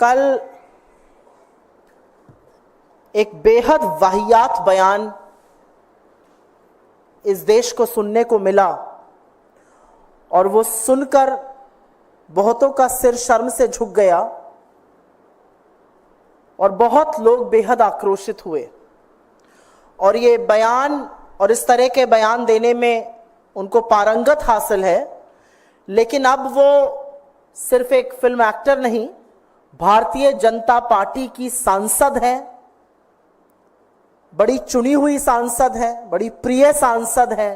कल एक बेहद वाहियात बयान इस देश को सुनने को मिला और वो सुनकर बहुतों का सिर शर्म से झुक गया और बहुत लोग बेहद आक्रोशित हुए। और ये बयान और इस तरह के बयान देने में उनको पारंगत हासिल है, लेकिन अब वो सिर्फ एक फिल्म एक्टर नहीं, भारतीय जनता पार्टी की सांसद हैं, बड़ी चुनी हुई सांसद है, बड़ी प्रिय सांसद है,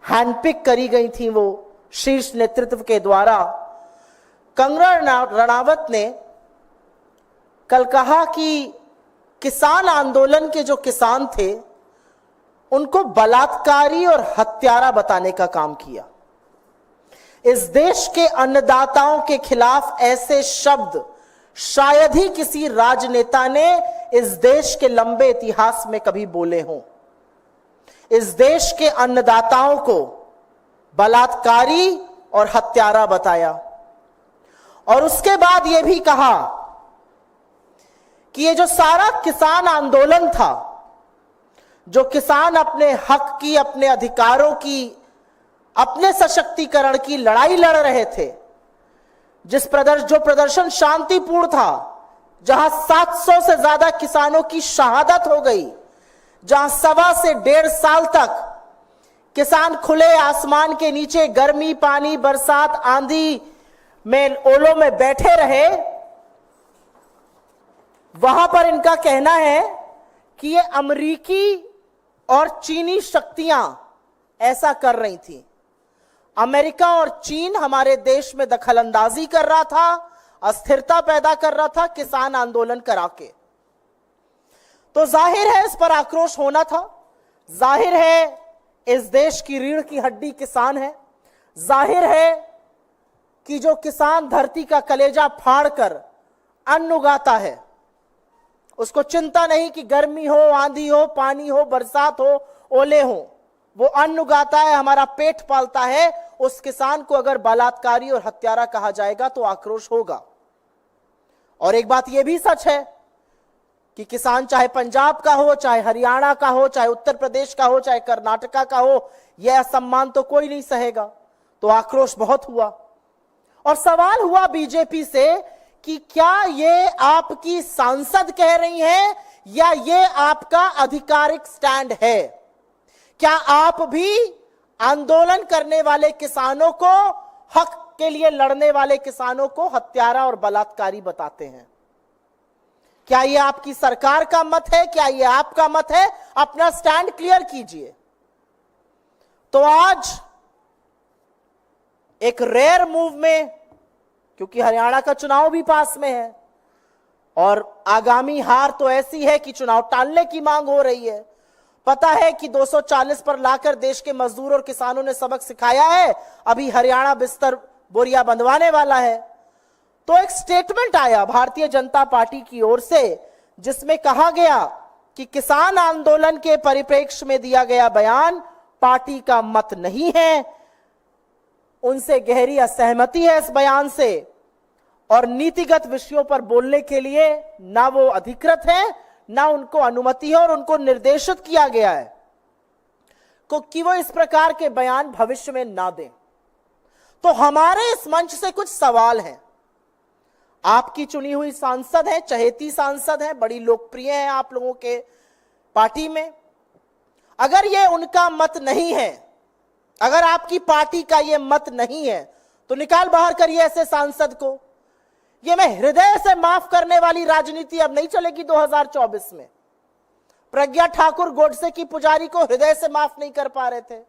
हैंडपिक करी गई थी वो शीर्ष नेतृत्व के द्वारा। कंगना रणावत ने कल कहा कि किसान आंदोलन के जो किसान थे उनको बलात्कारी और हत्यारा बताने का काम किया। इस देश के अन्नदाताओं के खिलाफ ऐसे शब्द शायद ही किसी राजनेता ने इस देश के लंबे इतिहास में कभी बोले हों। इस देश के अन्नदाताओं को बलात्कारी और हत्यारा बताया और उसके बाद यह भी कहा कि ये जो सारा किसान आंदोलन था, जो किसान अपने हक की, अपने अधिकारों की, अपने सशक्तिकरण की लड़ाई लड़ रहे थे, जो प्रदर्शन शांतिपूर्ण था, जहां 700 से ज्यादा किसानों की शहादत हो गई, जहां 1.25 से 1.5 साल तक किसान खुले आसमान के नीचे गर्मी, पानी, बरसात, आंधी में, ओलों में बैठे रहे, वहां पर इनका कहना है कि ये अमेरिकी और चीनी शक्तियां ऐसा कर रही थी। अमेरिका और चीन हमारे देश में दखलंदाजी कर रहा था, अस्थिरता पैदा कर रहा था किसान आंदोलन करा के। तो जाहिर है इस पर आक्रोश होना था। जाहिर है इस देश की रीढ़ की हड्डी किसान है। जाहिर है कि जो किसान धरती का कलेजा फाड़कर अन्न उगाता है, उसको चिंता नहीं कि गर्मी हो, आंधी हो, पानी हो, बरसात हो, ओले हो, वो अन्न उगाता है, हमारा पेट पालता है। उस किसान को अगर बलात्कारी और हत्यारा कहा जाएगा तो आक्रोश होगा। और एक बात यह भी सच है कि किसान चाहे पंजाब का हो, चाहे हरियाणा का हो, चाहे उत्तर प्रदेश का हो, चाहे कर्नाटका का हो, यह असम्मान तो कोई नहीं सहेगा। तो आक्रोश बहुत हुआ और सवाल हुआ बीजेपी से कि क्या ये आपकी सांसद कह रही हैं या ये आपका आधिकारिक स्टैंड है? क्या आप भी आंदोलन करने वाले किसानों को, हक के लिए लड़ने वाले किसानों को हत्यारा और बलात्कारी बताते हैं? क्या ये आपकी सरकार का मत है? क्या ये आपका मत है? अपना स्टैंड क्लियर कीजिए। तो आज एक रेयर मूव में, क्योंकि हरियाणा का चुनाव भी पास में है और आगामी हार तो ऐसी है कि चुनाव टालने की मांग हो रही है। पता है कि 240 पर लाकर देश के मजदूर और किसानों ने सबक सिखाया है, अभी हरियाणा बिस्तर बोरिया बंधवाने वाला है। तो एक स्टेटमेंट आया भारतीय जनता पार्टी की ओर से जिसमें कहा गया कि किसान आंदोलन के परिप्रेक्ष्य में दिया गया बयान पार्टी का मत नहीं है, उनसे गहरी असहमति है इस बयान से और नीतिगत विषयों पर बोलने के लिए ना वो अधिकृत है, ना उनको अनुमति है और उनको निर्देशित किया गया है कि वो इस प्रकार के बयान भविष्य में ना दें। तो हमारे इस मंच से कुछ सवाल हैं। आपकी चुनी हुई सांसद है, चहेती सांसद है, बड़ी लोकप्रिय है आप लोगों के पार्टी में। अगर ये उनका मत नहीं है, अगर आपकी पार्टी का ये मत नहीं है, तो निकाल बाहर करिए ऐसे सांसद को। ये मैं हृदय से माफ करने वाली राजनीति अब नहीं चलेगी 2024 में। प्रज्ञा ठाकुर गोडसे की पुजारी को हृदय से माफ नहीं कर पा रहे थे,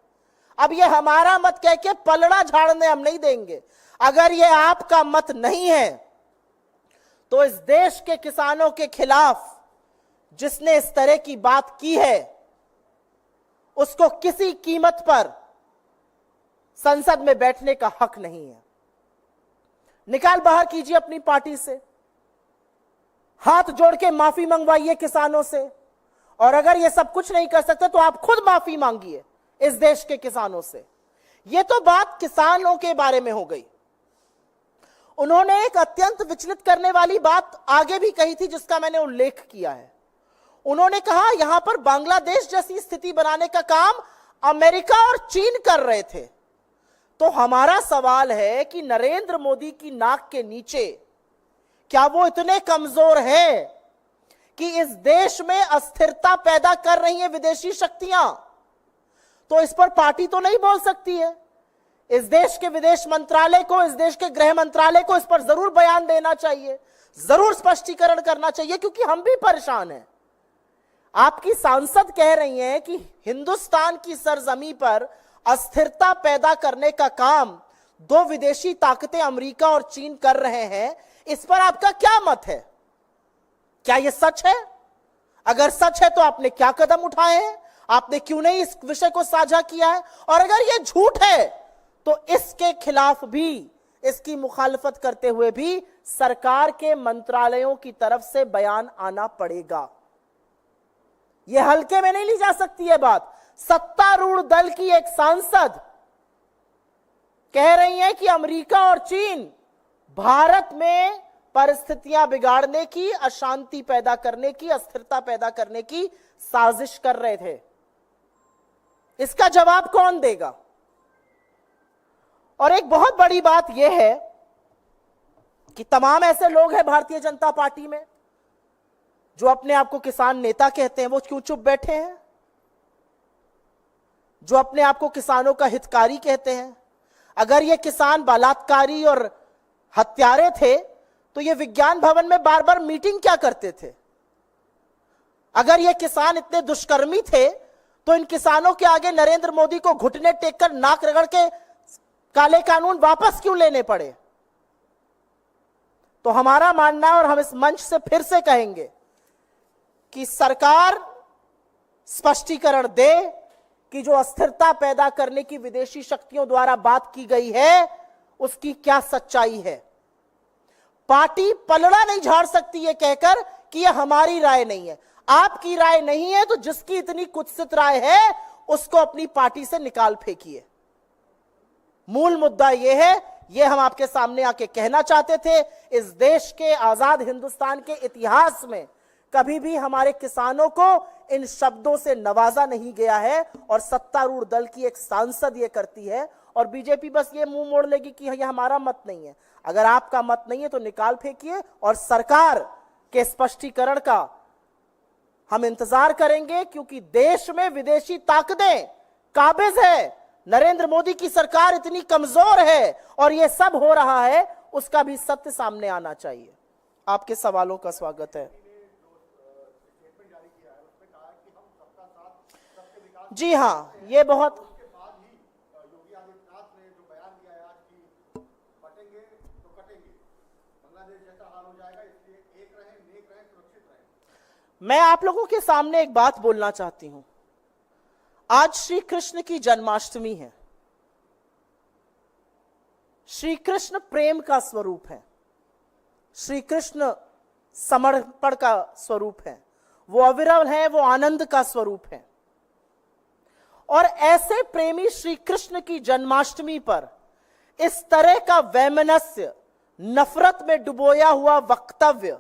अब ये हमारा मत कह के पलड़ा झाड़ने हम नहीं देंगे। अगर ये आपका मत नहीं है तो इस देश के किसानों के खिलाफ जिसने इस तरह की बात की है उसको किसी कीमत पर संसद में बैठने का हक नहीं है। निकाल बाहर कीजिए अपनी पार्टी से, हाथ जोड़ के माफी मंगवाइए किसानों से, और अगर ये सब कुछ नहीं कर सकते तो आप खुद माफी मांगिए इस देश के किसानों से। ये तो बात किसानों के बारे में हो गई। उन्होंने एक अत्यंत विचलित करने वाली बात आगे भी कही थी, जिसका मैंने उल्लेख किया है। उन्होंने कहा यहां पर बांग्लादेश जैसी स्थिति बनाने का काम अमेरिका और चीन कर रहे थे। तो हमारा सवाल है कि नरेंद्र मोदी की नाक के नीचे क्या वो इतने कमजोर हैं कि इस देश में अस्थिरता पैदा कर रही हैं विदेशी शक्तियां? तो इस पर पार्टी तो नहीं बोल सकती है। इस देश के विदेश मंत्रालय को, इस देश के गृह मंत्रालय को इस पर जरूर बयान देना चाहिए, जरूर स्पष्टीकरण करना चाहिए, क्योंकि हम भी परेशान हैं। आपकी सांसद कह रही हैं कि हिंदुस्तान की सरजमी पर अस्थिरता पैदा करने का काम दो विदेशी ताकतें अमेरिका और चीन कर रहे हैं। इस पर आपका क्या मत है? क्या यह सच है? अगर सच है तो आपने क्या कदम उठाए हैं? आपने क्यों नहीं इस विषय को साझा किया है? और अगर यह झूठ है तो इसके खिलाफ भी, इसकी मुखालफत करते हुए भी सरकार के मंत्रालयों की तरफ से बयान आना पड़ेगा। यह हल्के में नहीं ली जा सकती है बात। सत्तारूढ़ दल की एक सांसद कह रही है कि अमेरिका और चीन भारत में परिस्थितियां बिगाड़ने की, अशांति पैदा करने की, अस्थिरता पैदा करने की साजिश कर रहे थे। इसका जवाब कौन देगा? और एक बहुत बड़ी बात यह है कि तमाम ऐसे लोग हैं भारतीय जनता पार्टी में जो अपने आप को किसान नेता कहते हैं, वो क्यों चुप बैठे हैं? जो अपने आप को किसानों का हितकारी कहते हैं, अगर ये किसान बलात्कारी और हत्यारे थे तो ये विज्ञान भवन में बार बार मीटिंग क्या करते थे? अगर ये किसान इतने दुष्कर्मी थे तो इन किसानों के आगे नरेंद्र मोदी को घुटने टेककर नाक रगड़ के काले कानून वापस क्यों लेने पड़े? तो हमारा मानना है, और हम इस मंच से फिर से कहेंगे कि सरकार स्पष्टीकरण दे कि जो अस्थिरता पैदा करने की विदेशी शक्तियों द्वारा बात की गई है उसकी क्या सच्चाई है। पार्टी पलड़ा नहीं झाड़ सकती है कहकर कि यह हमारी राय नहीं है। आपकी राय नहीं है तो जिसकी इतनी कुत्सित राय है उसको अपनी पार्टी से निकाल फेंकिए। मूल मुद्दा यह है, यह हम आपके सामने आके कहना चाहते थे। इस देश के आजाद हिंदुस्तान के इतिहास में कभी भी हमारे किसानों को इन शब्दों से नवाजा नहीं गया है, और सत्तारूढ़ दल की एक सांसद ये करती है, और बीजेपी बस ये मुंह मोड़ लेगी कि यह हमारा मत नहीं है। अगर आपका मत नहीं है तो निकाल फेंकिए, और सरकार के स्पष्टीकरण का हम इंतजार करेंगे, क्योंकि देश में विदेशी ताकतें काबिज है। नरेंद्र मोदी की सरकार इतनी कमजोर है और यह सब हो रहा है, उसका भी सत्य सामने आना चाहिए। आपके सवालों का स्वागत है। जी हाँ, ये बहुत योगी आदित्यनाथ ने जो बयान दिया है आज की बटेंगे तो कटेंगे, बांग्लादेश जैसा हाल हो जाएगा, इसलिए एक रहें, नेक रहें, सुरक्षित रहें। मैं आप लोगों के सामने एक बात बोलना चाहती हूं। आज श्री कृष्ण की जन्माष्टमी है। श्री कृष्ण प्रेम का स्वरूप है, श्री कृष्ण समर्पण का स्वरूप है, वो अविरल है, वो आनंद का स्वरूप है। और ऐसे प्रेमी श्री कृष्ण की जन्माष्टमी पर इस तरह का वैमनस्य, नफरत में डुबोया हुआ वक्तव्य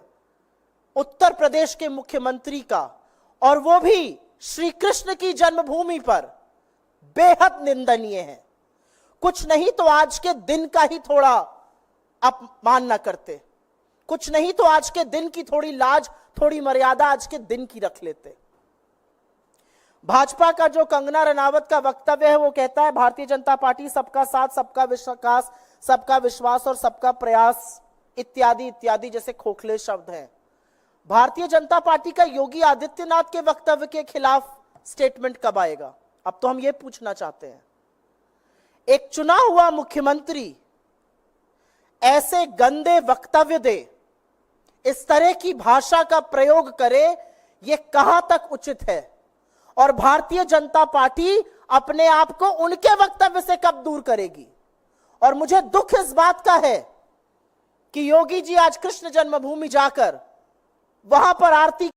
उत्तर प्रदेश के मुख्यमंत्री का, और वो भी श्री कृष्ण की जन्मभूमि पर, बेहद निंदनीय है। कुछ नहीं तो आज के दिन का ही थोड़ा अपमान न करते, कुछ नहीं तो आज के दिन की थोड़ी लाज, थोड़ी मर्यादा आज के दिन की रख लेते। भाजपा का जो कंगना रनावत का वक्तव्य है, वो कहता है भारतीय जनता पार्टी सबका साथ, सबका विकास, सबका विश्वास और सबका प्रयास इत्यादि इत्यादि जैसे खोखले शब्द हैं। भारतीय जनता पार्टी का योगी आदित्यनाथ के वक्तव्य के खिलाफ स्टेटमेंट कब आएगा? अब तो हम ये पूछना चाहते हैं। एक चुना हुआ मुख्यमंत्री ऐसे गंदे वक्तव्य दे, इस तरह की भाषा का प्रयोग करे, ये कहां तक उचित है? और भारतीय जनता पार्टी अपने आप को उनके वक्तव्य से कब दूर करेगी? और मुझे दुख इस बात का है कि योगी जी आज कृष्ण जन्मभूमि जाकर वहां पर आरती